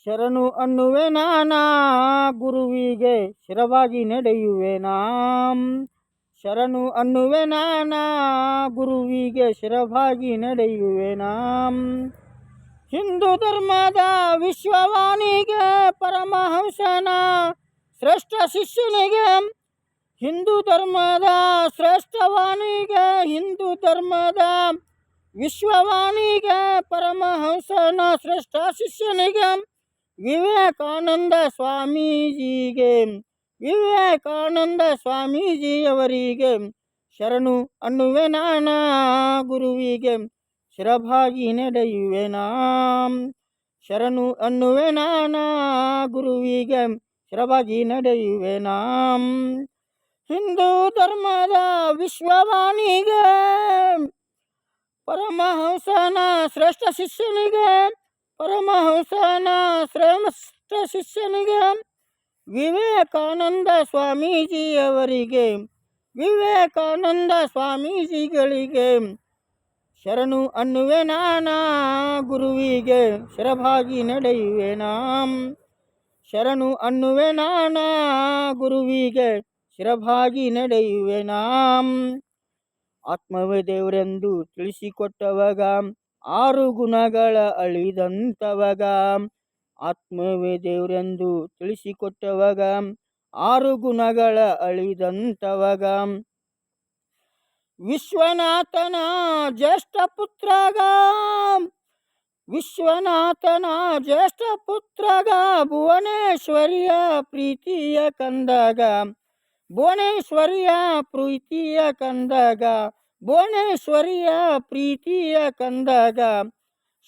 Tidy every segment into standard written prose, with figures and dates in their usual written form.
ಶರಣು ಅನ್ನುವೆ ನಾನಾ ಗುರುವಿಗೆ ಶಿರವಾಗಿ ನಡೆಯುವೆ ನಾಂ. ಶರಣು ಅನ್ನುವೆ ನಾನಾ ಗುರುವಿಗೆ ಶಿರವಾಗಿ ನಡೆಯುವೆ ನಾಂ. ಹಿಂದೂ ಧರ್ಮದ ವಿಶ್ವವಾಣಿಗೆ ಪರಮಹಂಸನ ಶ್ರೇಷ್ಠ ಶಿಷ್ಯನಿಗೆ, ಹಿಂದೂ ಧರ್ಮದ ಶ್ರೇಷ್ಠವಾಣಿಗೆ, ಹಿಂದೂ ಧರ್ಮದ ವಿಶ್ವವಾಣಿಗೆ ಪರಮಹಂಸನ ಶ್ರೇಷ್ಠ ಶಿಷ್ಯನಿಗೆ, ವಿವೇಕಾನಂದ ಸ್ವಾಮೀಜಿಗೆ, ವಿವೇಕಾನಂದ ಸ್ವಾಮೀಜಿಯವರಿಗೆ ಶರಣು ಅನ್ನುವೆ ನಾನಾ ಗುರುವಿಗೆ ಶಿರಭಾಗಿ ನಡೆಯುವೆ ನಾಂ. ಶರಣು ಅನ್ನುವೆ ನಾನಾ ಗುರುವಿಗೆ ಶಿರಭಾಗಿ ನಡೆಯುವೆ ನಾಂ. ಹಿಂದೂ ಧರ್ಮದ ವಿಶ್ವವಾಣಿಗೆ ಪರಮಹಂಸನ ಶ್ರೇಷ್ಠ ಶಿಷ್ಯನಿಗೆ, ಪರಮಹಂಸನ ಶ್ರೇಷ್ಠ ಶಿಷ್ಯನಿಗೆ, ವಿವೇಕಾನಂದ ಸ್ವಾಮೀಜಿಯವರಿಗೆ, ವಿವೇಕಾನಂದ ಸ್ವಾಮೀಜಿಗಳಿಗೆ ಶರಣು ಅನ್ನುವೆ ನಾನಾ ಗುರುವಿಗೆ ಶಿರಭಾಗಿ ನಡೆಯುವೆ ನಾಂ. ಶರಣು ಅನ್ನುವೆ ನಾನಾ ಗುರುವಿಗೆ ಶಿರಭಾಗಿ ನಡೆಯುವೆ ನಾಂ. ಆತ್ಮವೇ ದೇವರೆಂದು ತಿಳಿಸಿಕೊಟ್ಟವಾಗ, 6 ಗುಣಗಳ ಅಳಿದಂತವಾಗ. ಆತ್ಮವೇ ದೇವರೆಂದು ತಿಳಿಸಿಕೊಟ್ಟವಾಗ, 6 ಗುಣಗಳ ಅಳಿದಂತವಾಗ. ವಿಶ್ವನಾಥನ ಜ್ಯೇಷ್ಠ ಪುತ್ರಗ, ವಿಶ್ವನಾಥನ ಜ್ಯೇಷ್ಠ ಪುತ್ರಗ, ಭುವನೇಶ್ವರಿಯ ಪ್ರೀತಿಯ ಕಂದಗ, ಭುವನೇಶ್ವರಿಯ ಪ್ರೀತಿಯ ಕಂದಗ, ಭುವನೇಶ್ವರಿಯ ಪ್ರೀತಿಯ ಕಂದಗ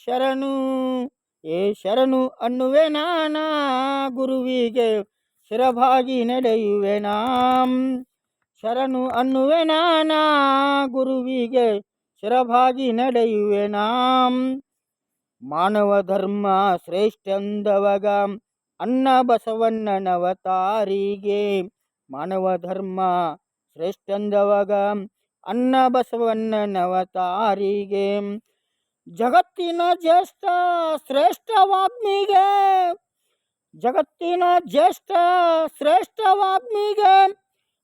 ಶರಣು ಶರಣು ಅನ್ನುವೆ ನಾನಾ ಗುರುವಿಗೆ ಶಿರಭಾಗಿ ನಡೆಯುವೆ ನಾಂ. ಶರಣು ಅನ್ನುವೆ ನಾನಾ ಗುರುವಿಗೆ ಶಿರಭಾಗಿ ನಡೆಯುವೆ ನಾಂ. ಮಾನವ ಧರ್ಮ ಶ್ರೇಷ್ಠೆಂದವಾಗ ಅನ್ನ ಬಸವಣ್ಣನವತಾರಿಗೆ, ಮಾನವ ಧರ್ಮ ಶ್ರೇಷ್ಠೆಂದವಾಗ ಅನ್ನ ಬಸವಣ್ಣನವತಾರಿಗೆ, ಜಗತ್ತಿನ ಜ್ಯೇಷ್ಠ ಶ್ರೇಷ್ಠ ವಾಗ್ಮಿಗೆ, ಜಗತ್ತಿನ ಜ್ಯೇಷ್ಠ ಶ್ರೇಷ್ಠ ವಾಗ್ಮಿಗೆ,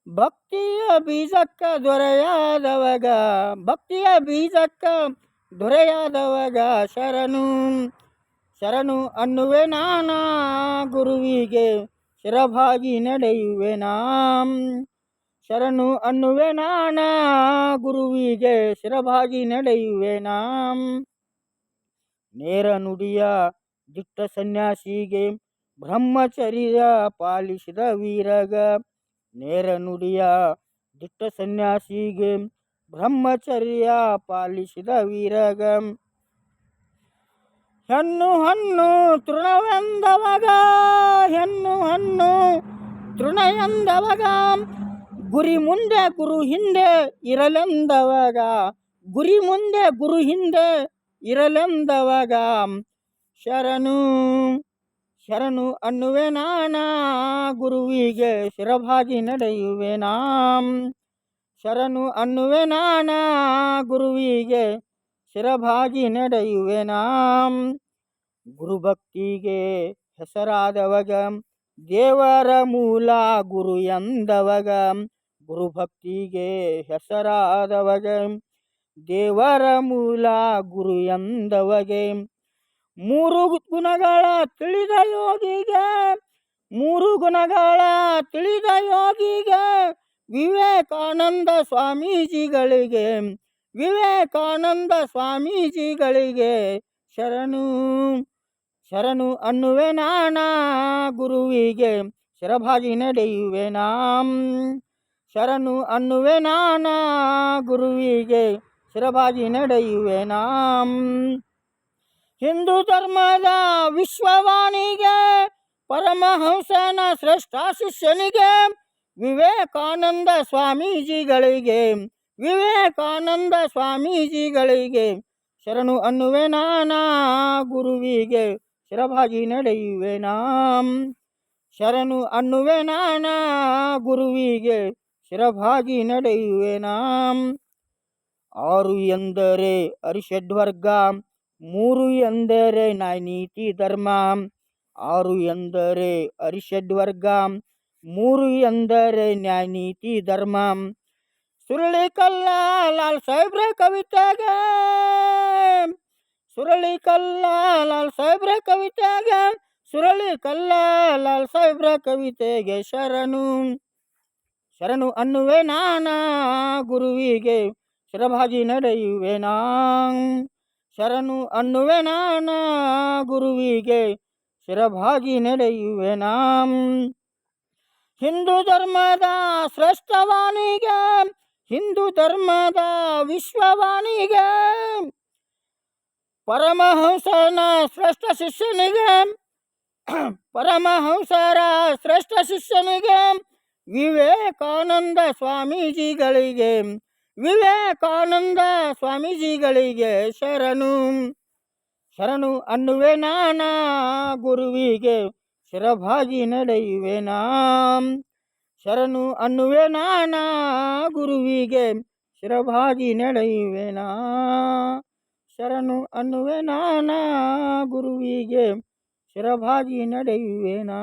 ಭಕ್ತಿಯ ಬೀಜಕ್ಕ ದೊರೆಯಾದವಾಗ, ಭಕ್ತಿಯ ಬೀಜಕ್ಕ ದೊರೆಯಾದವಾಗ ಶರಣು ಶರಣು ಅನ್ನುವೆ ನಾನಾ ಗುರುವಿಗೆ ಶಿರಭಾಗಿ ನಡೆಯುವೆ ನಾಂ. ಶರಣು ಅನ್ನುವೆ ನಾನಾ ಗುರುವಿಗೆ ಶಿರಭಾಗಿ ನಡೆಯುವೆ ನಾಂ. ನೇರ ನುಡಿಯ ದಿಟ್ಟ ಸನ್ಯಾಸಿಗೆ ಬ್ರಹ್ಮಚರ್ಯ ಪಾಲಿಸಿದ ವೀರಗ, ನೇರ ನುಡಿಯ ದಿಟ್ಟ ಸನ್ಯಾಸಿಗೆ ಬ್ರಹ್ಮಚರ್ಯ ಪಾಲಿಸಿದ ವೀರಗ, ಹೆಣ್ಣು ಹಣ್ಣು ತೃಣವೆಂದವಾಗ, ಹೆಣ್ಣು ಹಣ್ಣು ತೃಣ ಎಂದವಾಗ, ಗುರಿ ಮುಂದೆ ಗುರು ಹಿಂದೆ ಇರಲೆಂದವಾಗ, ಗುರಿ ಮುಂದೆ ಗುರು ಹಿಂದೆ ಇರಲೆಂದವಾಗ ಶರಣು ಶರಣು ಅನ್ನುವೆ ನಾನಾ ಗುರುವಿಗೆ ಶಿರಭಾಗಿ ನಡೆಯುವೆ ನಾಂ. ಶರಣು ಅನ್ನುವೆ ನಾನಾ ಗುರುವಿಗೆ ಶಿರಭಾಗಿ ನಡೆಯುವೆ ನಾಂ. ಗುರುಭಕ್ತಿಗೆ ಹೆಸರಾದವಾಗ ದೇವರ ಮೂಲ ಗುರು ಎಂದವಾಗ, ಗುರುಭಕ್ತಿಗೆ ಹೆಸರಾದವಾಗ ದೇವರ ಮೂಲ ಗುರು ಎಂದವಗೆ, 3 ಗುಣಗಳ ತಿಳಿದ ಯೋಗಿಗೆ, 3 ಗುಣಗಳ ತಿಳಿದ ಯೋಗಿಗೆ, ವಿವೇಕಾನಂದ ಸ್ವಾಮೀಜಿಗಳಿಗೆ, ವಿವೇಕಾನಂದ ಸ್ವಾಮೀಜಿಗಳಿಗೆ ಶರಣು ಶರಣು ಅನ್ನುವೆ ನಾನಾ ಗುರುವಿಗೆ ಶಿರಭಾಗಿ ನಡೆಯುವೆ ನಾಂ. ಶರಣು ಅನ್ನುವೆ ನಾನಾ ಗುರುವಿಗೆ ಶಿರಭಾಗಿ ನಡೆಯುವೆ ನಾಂ. ಹಿಂದೂ ಧರ್ಮದ ವಿಶ್ವವಾಣಿಗೆ ಪರಮಹಂಸನ ಶ್ರೇಷ್ಠ ಶಿಷ್ಯನಿಗೆ, ವಿವೇಕಾನಂದ ಸ್ವಾಮೀಜಿಗಳಿಗೆ, ವಿವೇಕಾನಂದ ಸ್ವಾಮೀಜಿಗಳಿಗೆ ಶರಣು ಅನ್ನುವೆ ನಾನಾ ಗುರುವಿಗೆ ಶಿರಭಾಗಿ ನಡೆಯುವೆ ನಾಂ. ಶರಣು ಅನ್ನುವೆ ನಾನಾ ಗುರುವಿಗೆ ಶಿರಭಾಗಿ ನಡೆಯುವೆ ನಾಂ. 6 ಎಂದರೆ ಅರಿಷಡ್ವರ್ಗ, 3 ಎಂದರೆ ನ್ಯಾಯನೀತಿ ಧರ್ಮ, ಆರು ಎಂದರೆ ಅರಿಷಡ್ವರ್ಗ, ಮೂರು ಎಂದರೆ ನ್ಯಾಯ ನೀತಿ ಧರ್ಮ. ಸುರಳಿಕಲ್ಲ ಲಾಲ್ ಸಾಹೇಬ್ರ ಕವಿತೆಗೆ, ಸುರಳಿಕಲ್ಲ ಲಾಲ್ ಸಾಹೇಬ್ರ ಕವಿತೆಗೆ, ಸುರಳಿಕಲ್ಲ ಲಾಲ್ ಸಾಹೇಬ್ರ ಕವಿತೆಗೆ ಶರಣು. ಶರಣು ಅನ್ನುವೆ ನಾನ ಗುರುವಿಗೆ, ಶಿರಭಾಗಿ ನಡೆಯುವೆನಾ. ಶರಣು ಅನ್ನುವೆ ನಾನ ಗುರುವಿಗೆ, ಶಿರಭಾಗಿ ನಡೆಯುವೆನಾ. ಹಿಂದೂ ಧರ್ಮದ ಶ್ರೇಷ್ಠವಾಣಿಗೆ, ಹಿಂದೂ ಧರ್ಮದ ವಿಶ್ವವಾಣಿಗೆ, ಪರಮಹಂಸನ ಶ್ರೇಷ್ಠ ಶಿಷ್ಯನಿಗೆ, ಪರಮಹಂಸರ ಶ್ರೇಷ್ಠ ಶಿಷ್ಯನಿಗೆ, ವಿವೇಕಾನಂದ ಸ್ವಾಮೀಜಿಗಳಿಗೆ, ವಿವೇಕಾನಂದ ಸ್ವಾಮೀಜಿಗಳಿಗೆ ಶರಣು. ಶರಣು ಅನ್ನುವೆ ನಾನ ಗುರುವಿಗೆ, ಶಿರಭಾಗಿ ನಡೆಯುವೆನಾ. ಶರಣು ಅನ್ನುವೆ ನಾನ ಗುರುವಿಗೆ, ಶಿರಭಾಗಿ ನಡೆಯುವೆನಾ. ಶರಣು ಅನ್ನುವೆ ನಾನ ಗುರುವಿಗೆ, ಶಿರಭಾಗಿ ನಡೆಯುವೆನಾ.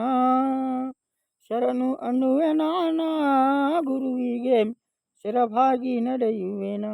ಶರಣು ಅನ್ನುವೆ ನಾನ ಗುರುವಿಗೆ, ಶಿರಭಾಗಿ ನಡೆಯುವೆನಾ.